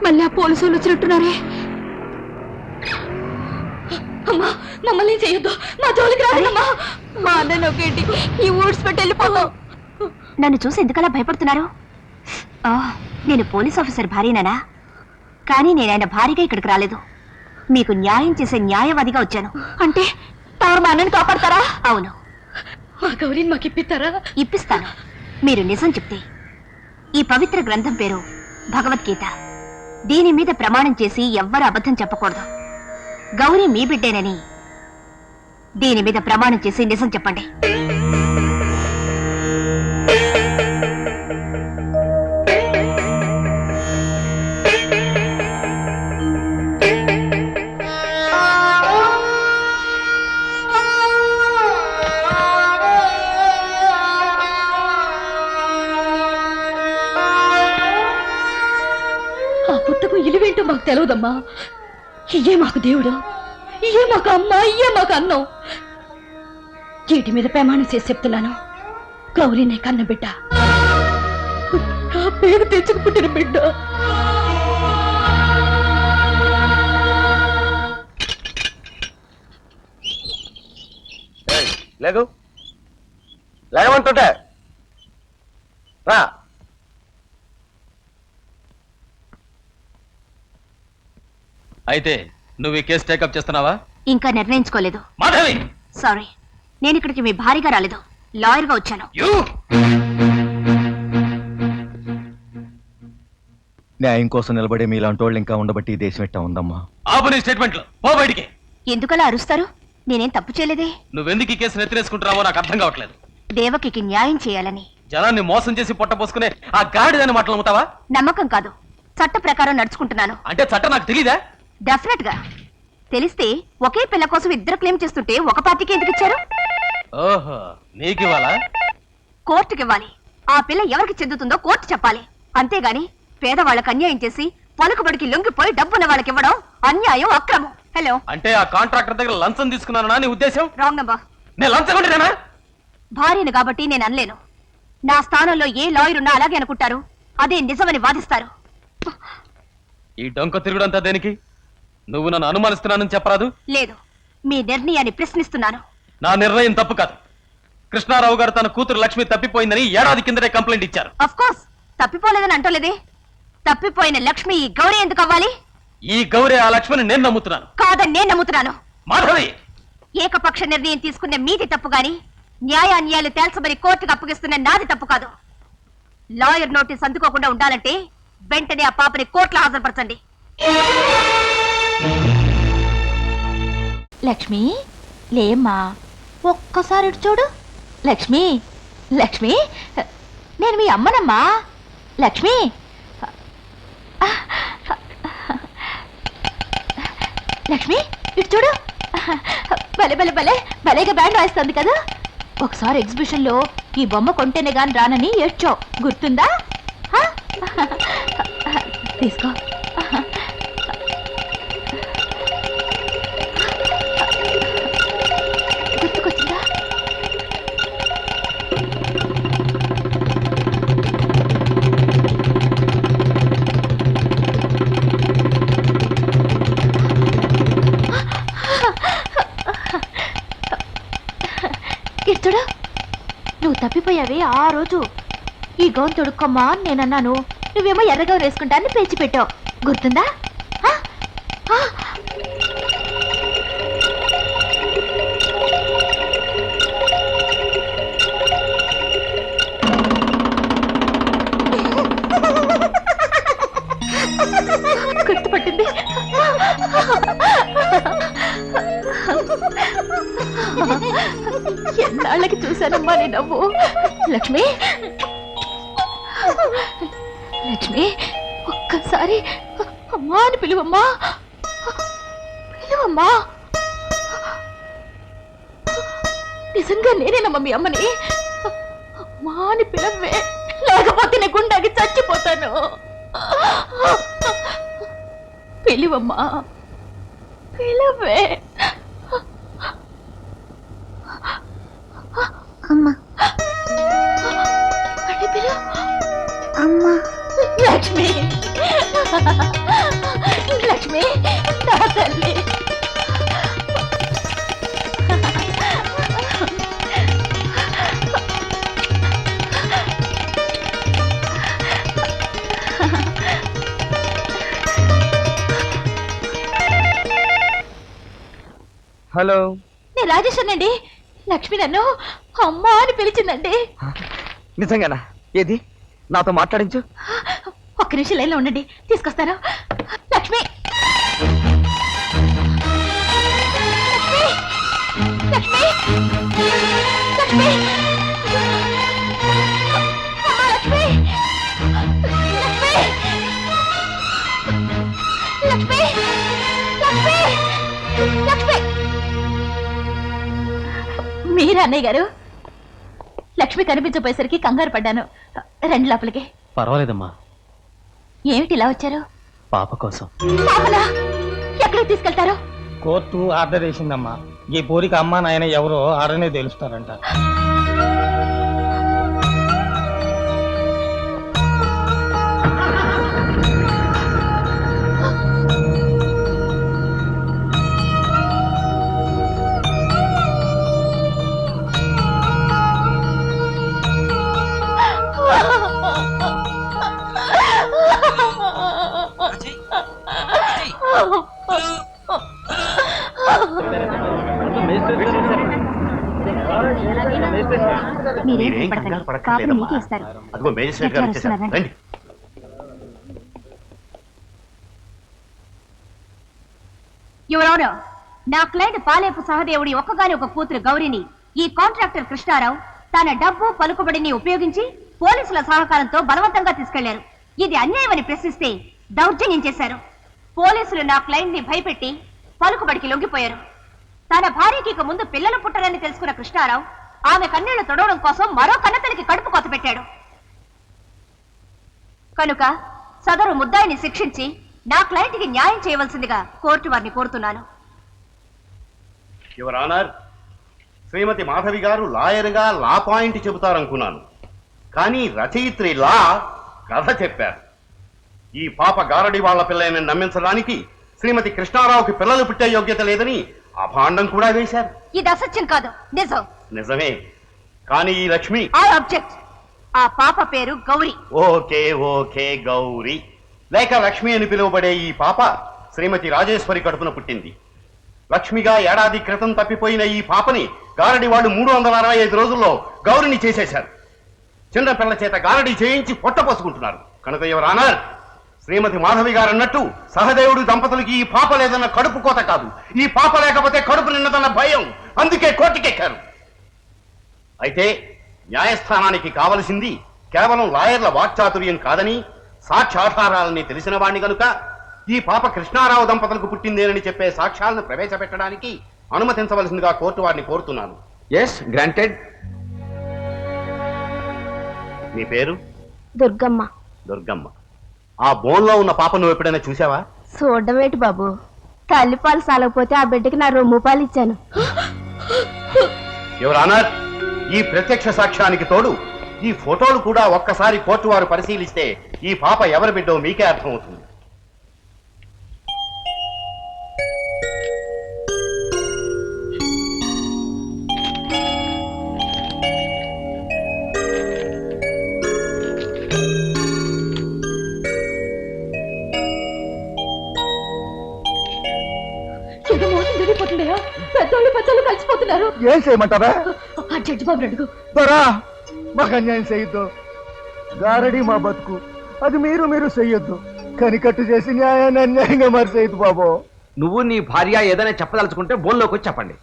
మళ్ళీ ఆ పోలీసు వాళ్ళు వచ్చినట్టున్నారే. అమ్మా మమ్మల్ని చేయొద్దు, మా జోలికి రాదమ్మా. మా అన్నను ఒకేంటి ఈ ఊడ్స్ పెట్టి వెళ్ళిపోతాం. నన్ను చూసి ఎందుకలా భయపడుతున్నారు? నేను పోలీస్ ఆఫీసర్ భార్యనా, కానీ నేను ఆయన భార్యగా ఇక్కడికి రాలేదు. మీకు న్యాయం చేసే న్యాయవాదిగా వచ్చాను. అంటే తాను మా అన్నని కాపాడతారా? అవును. మా గౌరీని మాకు ఇప్పిస్తారా? ఇప్పిస్తాను, మీరు నిజం చెప్తే. ఈ పవిత్ర గ్రంథం పేరు భగవద్గీత. దీని మీద ప్రమాణం చేసి ఎవ్వరు అబద్ధం చెప్పకూడదు. గౌరీ మీ బిడ్డేనని దీని మీద ప్రమాణం చేసి నిజం చెప్పండి. ఆ పుట్టకు ఇలువేంటో మాకు తెలియదమ్మా. ఇయ్యే మాకు దేవుడు, ఇయ్యే మాకు అమ్మ, ఇయ్యే మాకు అన్నం. చీటి మీద ప్రమాణం చేసి చెప్తున్నాను, గౌరీనే కన్న బిడ్డ, ఆ పేరు తెచ్చుకు పుట్టిన బిడ్డ. లేగు లేగమంటుంటే రా. అయితే నువ్వు ఈ కేసు టేకప్ చేస్తున్నావా? ఇంకా నిర్ణయించుకోలేదు. మాధవి, సారీ, నేను ఇక్కడికి మీ భార్యగా రాలేదు, లాయర్గా వచ్చాను. న్యాయం కోసం నిలబడే మీలాంటి వాళ్ళు ఇంకా ఉండబట్టి ఈ దేశం ఎట్టా ఉందమ్మా. ఆపు నీ స్టేట్మెంట్లు, పో బయటికి. ఎందుకలా అరుస్తారు? నేనేం తప్పు చేయలేదే. నువ్వెందుకు ఈ కేసును ఎత్తిరేసుకుంటున్నావో నాకు అర్థం కావట్లేదు. దేవకికి న్యాయం చేయాలని. జనాన్ని మోసం చేసి పొట్టపోసుకునే ఆ గాడిదని మాటలు అమ్ముతావా? నమ్మకం కాదు, చట్ట ప్రకారం నడుచుకుంటున్నాను. అంటే చట్టం నాకు తెలీదా? డెఫినెట్ గా తెలిస్తే ఒకే పిల్ల కోసం ఇద్దరు క్లెయిమ్ చేస్తుంటే ఒక పార్టీకి ఎందుకు ఇచ్చారు? ఓహో, నీకు ఇవ్వాలా? కోర్టుకి ఇవ్వాలి. ఆ పిల్ల ఎవరికి చెందుతుందో కోర్టు చెప్పాలి. అంతేగాని పేదవాళ్ళకి అన్యాయం చేసి పలుకుబడికి లొంగిపోయి డబ్బున్న వాళ్ళకి ఇవ్వడం అన్యాయం, అక్రమం. హలో, అంటే ఆ కాంట్రాక్టర్ దగ్గర లంచం తీసుకున్నానా నీ ఉద్దేశం? Wrong number. నేను లంచం కొంటేనా? భార్యను కాబట్టి నేను అనలేను. నా స్థానంలో ఏ లాయర్ ఉన్నా అలాగే అనుకుంటారు, అదే నిజమని వాదిస్తారు. ఈ డొంక తిరుగుడంతా దేనికి? నువ్వు నన్ను అనుమానిస్తున్నానని చెప్పరాదు? లేదు, మీ నిర్ణయాన్ని ప్రశ్నిస్తున్నాను. నా నిర్ణయం తప్పు కాదు. కృష్ణారావు గారు తన కూతురు లక్ష్మి తప్పిపోయిందని ఏడాది కిందటే కంప్లైంట్ ఇచ్చారు. అఫ్ కోర్స్, తప్పిపోలేదని అంటలేదే. తప్పిపోయిన లక్ష్మి ఈ గౌరీ ఎందుకు అవ్వాలి? ఈ గౌరీ ఆ లక్ష్మిని నేను నమ్ముతున్నాను. కాదని నేను నమ్ముతున్నాను. మాధవి, ఏకపక్ష నిర్ణయం తీసుకునే మీది తప్పు గాని న్యాయాన్యాయాలు తేల్చమని కోర్టుకు అప్పగిస్తున్న నాది తప్పు కాదు. లాయర్ నోటీస్ అందుకోకుండా ఉండాలంటే వెంటనే ఆ పాపని కోర్టులో హాజరుపరచండి. లక్ష్మి లేమ్మా, ఒక్కసారి ఇటు చూడు. లక్ష్మి, లక్ష్మి, నేను మీ అమ్మనమ్మా. లక్ష్మి, లక్ష్మి ఇటు చూడు. భలే భలే భలే భలేగా బ్యాండ్ వాయిస్తుంది కదా. ఒకసారి ఎగ్జిబిషన్ లో ఈ బొమ్మ కొంటేనే గాని రానని ఏడ్చావు, గుర్తుందా? తీసుకో. గుర్తుకొచ్చిందా? ఇస్తుడు, నువ్వు తప్పిపోయావే ఆ రోజు. ఈ గౌన్ తొడుక్కోమ్మా అని నేనన్నాను, నువ్వేమో ఎర్ర గౌన్ వేసుకుంటా అని పేచి పెట్టావు, గుర్తుందా? గుర్తుపట్టింది. ఎన్నాళ్ళకి చూశానమ్మా నీ నవ్వు. లక్ష్మి, లక్ష్మి, ఒక్కసారి అమ్మా అని పిలువమ్మా, పిలువమ్మా. నిజంగా నేనేనమ్మా మీ అమ్మని. అమ్మా అని పిలవే, లేకపోతే నీ గుండెకి చచ్చిపోతాను. పిలువమ్మా, పిలవే. అమ్మా, అమ్మా, లక్ష్మి, లక్ష్మి నా తల్లి. హలో, నేను రాజేశ్వరండి. లక్ష్మి నన్ను అమ్మా అని పిలిచిందండి. నిజంగానా? ఏది నాతో మాట్లాడించు. ఒక్క నిమిషం లైన్లో ఉండండి, తీసుకొస్తాను. లక్ష్మి లక్ష్మి లక్ష్మి అమ్మా, లక్ష్మి లక్ష్మి లక్ష్మి లక్ష్మి. మీరా అన్నయ్య గారు? లక్ష్మి కనిపించపోయేసరికి కంగారు పడ్డాను. రెండు లోపలికి. పర్వాలేదమ్మా. ఏమిటి ఇలా వచ్చారు? పాప కోసం. పాపలా? ఎక్కడికి తీసుకెళ్తారు? కోర్టు ఆర్డర్ వేసిందమ్మా. ఈ పూరికి అమ్మా నాయన ఎవరో ఆడనే తెలుస్తారంట. మీరేం భయపడకండి. పాపని మీకే ఇస్తారు. రండి. ఎవరెవరో నా క్లయింట్ పాలేపు సహదేవుడి ఒక్కగాని ఒక కూతురు గౌరిని ఈ కాంట్రాక్టర్ కృష్ణారావు తన డబ్బు పలుకుబడిని ఉపయోగించి పోలీసుల సహకారంతో బలవంతంగా తీసుకెళ్లారు. ఇది అన్యాయమని ప్రశ్నిస్తే దౌర్జన్యం చేశారు. పోలీసులు నా క్లయింట్ ని భయపెట్టి పలుకుబడికి లొంగిపోయారు. తన భార్యకి ఇక ముందు పిల్లలు పుట్టరని తెలుసుకున్న కృష్ణారావు ఆమె కన్నీళ్లు తొడవడం కోసం మరో కన్నతల్లికి కడుపు కోత పెట్టాడు. కనుక సదరు ముద్దాయిని శిక్షించి నా క్లయింట్ కి న్యాయం చేయవలసిందిగా కోర్టు వారిని కోరుతున్నాను. యువర్ ఆనర్, శ్రీమతి మాధవి గారు లాయర్గా లా పాయింట్ చెబుతారనుకున్నాను, కానీ రచయిత్రి లా కథ చెప్పారు. ఈ పాప గారడి వాళ్ల పిల్లని నమ్మించడానికి శ్రీమతి కృష్ణారావుకి పిల్లలు పుట్టే యోగ్యత లేదని అభాండం కూడా వేశారు. ఇది అసత్యం కాదు, నిజం. నిజమే, కానీ ఈ లక్ష్మి ఐ ఆబ్జెక్ట్. ఆ పాప పేరు గౌరీ. ఓకే ఓకే, గౌరీ లేక లక్ష్మి అని పిలువబడే ఈ పాప శ్రీమతి రాజేశ్వరి కడుపున పుట్టింది. లక్ష్మిగా ఏడాది క్రితం తప్పిపోయిన ఈ పాపని గారడి వాళ్ళు 365 రోజుల్లో గౌరిని చేసేశారు. చిన్న పిల్ల చేత గారడి చేయించి పొట్టపోసుకుంటున్నారు. కనుక యువర్ ఆనర్, శ్రీమతి మాధవి గారు అన్నట్టు సహదేవుడు దంపతులకి ఈ పాప లేదన్న కడుపు కోత కాదు, ఈ పాప లేకపోతే కడుపు నిన్నదన్న భయం. అందుకే కోర్టుకెక్కారు. అయితే న్యాయస్థానానికి కావలసింది కేవలం లాయర్ల వాక్చాతుర్యం కాదని, సాక్ష్యాధారాలని తెలిసిన వాణ్ణి కనుక ఈ పాప కృష్ణారావు దంపతులకు పుట్టిందేనని చెప్పే సాక్ష్యాలను ప్రవేశపెట్టడానికి అనుమతించవలసిందిగా కోర్టు వారిని కోరుతున్నాను. Yes, granted. మీ పేరు? దుర్గమ్మ. దుర్గమ్మ. ఆ బోన్లో ఉన్న పాప నువ్వు ఎప్పుడైనా చూసావా? చూడవేటి బాబు, తల్లిపాలు సాలకపోతే ఆ బిడ్డకి నా రొమ్ము పాలు ఇచ్చాను. యువర్ ఆనర్, ఈ ప్రత్యక్ష సాక్ష్యానికి తోడు ఈ ఫోటోలు కూడా ఒక్కసారి కోర్టు వారు పరిశీలిస్తే ఈ పాప ఎవరి బిడ్డో మీకే అర్థమవుతుంది. పెద్దోళ్ళు కలిసిపోతున్నారు. ఏం చేయమంటారా? ఆ జడ్జి బాబు అడుగు. దొరా, మాకు అన్యాయం చేయొద్దు. గారడి మా బతుకు, అది మీరు చెయ్యొద్దు. కనికట్టు చేసి న్యాయాన్ని అన్యాయంగా మరిచేయద్దు బాబు. నువ్వు నీ భార్య ఏదైనా చెప్పదలుచుకుంటే బోన్లోకి వచ్చి చెప్పండి.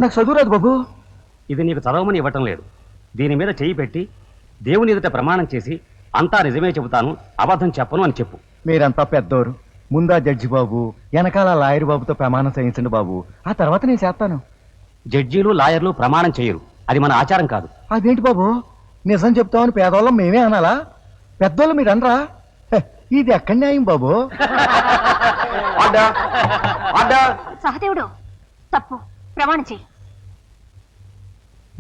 నాకు చదువురాదు బాబు. ఇది నీకు చదవమని ఇవ్వటం లేదు. దీని మీద చెయ్యి పెట్టి దేవుని ఎదుట ప్రమాణం చేసి అంతా నిజమే చెబుతాను, అబద్ధం చెప్పను అని చెప్పు. మీరంతా పెద్దోరు. ముందా జడ్జి బాబు, వెనకాల లాయర్ బాబుతో ప్రమాణం చేయించండి బాబు, ఆ తర్వాత నేను చేస్తాను. జడ్జీలు లాయర్లు ప్రమాణం చేయరు, అది మన ఆచారం కాదు. అదేంటి బాబు, నిజం చెప్తామని పేదవాళ్ళం మేమే అనాలా? పెద్దోళ్ళు మీరు అనరా? ఇది ఎక్కడ న్యాయం బాబు? Order, order. సహదేవుడు, తప్పు. ప్రమాణం చెయ్యి.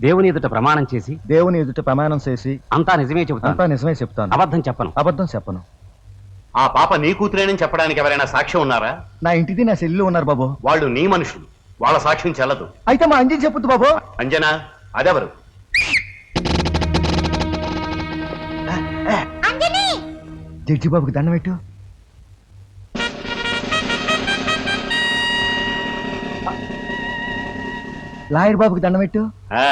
దేవుని ఎదుట ప్రమాణం చేసి దేవుని ఎదుట ప్రమాణం చేసి అంతా నిజమే చెబుతాను, అంతా నిజమే చెప్తాను, అబద్ధం చెప్పను. అబద్ధం చెప్పను. ఆ పాప నీ కూతురేనని చెప్పడానికి ఎవరైనా సాక్ష్యం ఉన్నారా? నా ఇంటిది నా సెల్లు ఉన్నారు బాబు. వాళ్ళు నీ మనుషులు, వాళ్ళ సాక్ష్యం చెల్లదు. అయితే మా అంజని చెప్పొద్దు బాబు. అంజనా అదెవరు? జడ్జి బాబుకి దండం పెట్టు. లాయర్ బాబుకి దండం పెట్టు. ఆ,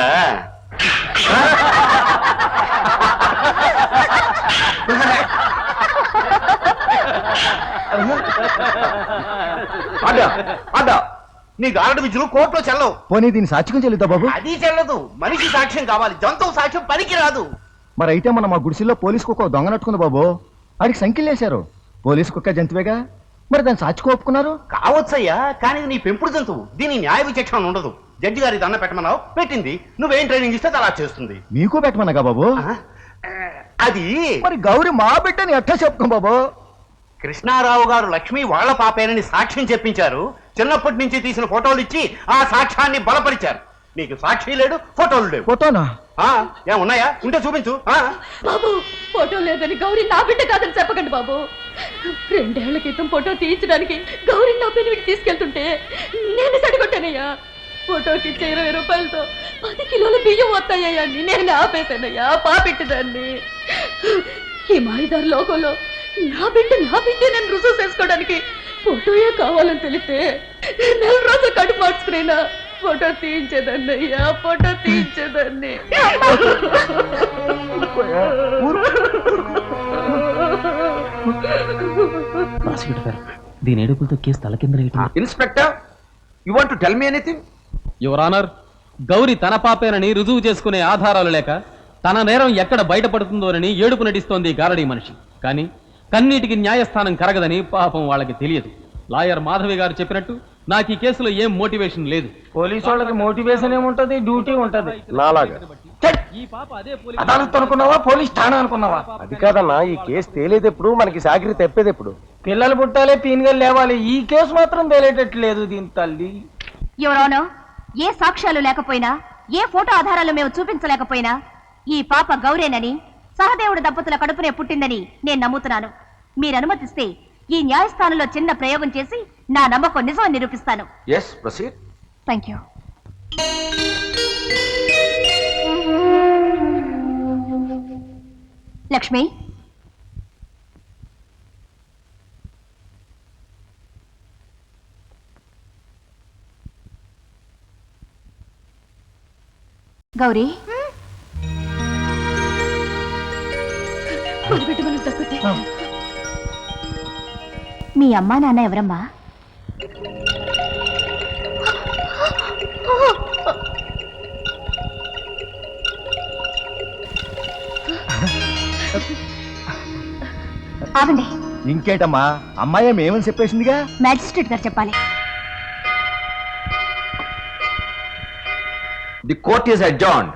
నీ గారడి విద్యలు కోర్టులో చెల్లవు. పోనీ దీన్ని సాక్షికం చెల్లుద్దా బాబు? అది చెల్లదు. మనిషి సాక్ష్యం కావాలి, జంతువు సాక్ష్యం పనికి రాదు. మరి అయితే మన మా గుడిసెల్లో పోలీస్ కుక్క దొంగ నట్టుకుంది బాబు. ఆడికి సంఖ్యలు వేశారు. పోలీస్ కుక్క జంతువేగా, మరి దాన్ని సాక్షికి ఒప్పుకున్నారు. కావచ్చయ్యా, కానీ ఇది నీ పెంపుడు జంతువు. దీని న్యాయ విచక్షణ ఉండదు. జడ్జి గారి దండ పెట్టమన్నావు, పెట్టింది. నువ్వేం ట్రైనింగ్ ఇస్తే అలా చేస్తుంది. మీకు పెట్టమన్నగా బాబు. ఆ, అది మరి గౌరి మా బిడ్డని ఎట్లా చెప్తాం బాబు? కృష్ణారావు గారు లక్ష్మి వాళ్ళ పాపేనని సాక్ష్యం చెప్పించారు. చిన్నప్పటి నుంచి తీసిన ఫోటోలు ఇచ్చి ఆ సాక్ష్యాన్ని బలపరిచారు. నీకు సాక్షి లేడు, ఫోటోలు లేవు. ఫోటోనా? ఏమున్నాయా? ఉంటే చూపించు. బాబు, ఫోటో లేదని గౌరీ నా బిడ్డ కాదని చెప్పకండి బాబు. 2 ఏళ్ల క్రితం ఫోటో తీయించడానికి గౌరీ నా పెనిమిటి తీసుకెళ్తుంటే నేను సడిగొట్టానయ్యా. ఫోటోకి ఇచ్చే 20 రూపాయలతో 10 కిలోల బియ్యం వస్తాయ్యా అని నేను ఆపేశానయ్యా, పాపెట్టదాన్ని. ఈ మాయదారు లోకంలో నా బిడ్డ నేను రుజువు చేసుకోవడానికి ఫోటోయే కావాలని తెలిస్తే 4 రోజులు కడుపు మార్చుకునేనా ఫోటో తీయించేదాన్నయ్యా, ఫోటో తీయించేదాన్ని. దీని ఏడుపులతో కేసు తలకిందలయ్యటం. Inspector, you want to tell me anything? Your honour, Gauri తన పాపేనని రుజువు చేసుకునే ఆధారాలు లేక తన నేరం ఎక్కడ బయటపడుతుందోనని ఏడుపు నటిస్తోంది గారడీ మనిషి. కానీ కన్నీటికి న్యాయస్థానం కరగదని పాపం వాళ్ళకి తెలియదు. లాయర్ మాధవి గారు చెప్పినట్టు నాకు ఈ కేసులో ఏం మోటివేషన్ లేదు. పోలీసు వాళ్ళకి మోటివేషన్ ఏముంటది, డ్యూటీ ఉంటది. నాలాగా ఈ పాప అదే అదాలత్ అనుకున్నావా, పోలీస్ ఠాణా అనుకున్నావా? అది కాదన్నా, ఈ కేసు తేలేదెప్పుడు, మనకి సాకిరి తెప్పేదెప్పుడు? పిల్లలు పుట్టాలే, పీనుగలు లేవాలి. ఈ కేసు మాత్రం తేలేటట్లేదు దీని తల్లి. ఎవరోనో ఏ సాక్ష్యాలు లేకపోయినా, ఏ ఫోటో ఆధారాలు మేము చూపించలేకపోయినా ఈ పాప గౌరేనని, సహదేవుడు దంపతుల కడుపునే పుట్టిందని నేను నమ్ముతున్నాను. మీరు అనుమతిస్తే ఈ న్యాయస్థానంలో చిన్న ప్రయోగం చేసి నా నమ్మకం నిజమని నిరూపిస్తాను. yes, proceed. Thank you. Lakshmi, Gauri, మన బిడ్డ మనం తగ్గితే మీ అమ్మా నాన్న ఎవరమ్మా? ఆగండి. ఇంకేంటమ్మా, అమ్మాయి ఏమని చెప్పేసిందిగా. మ్యాజిస్ట్రేట్ గారు చెప్పాలి. The court is adjourned.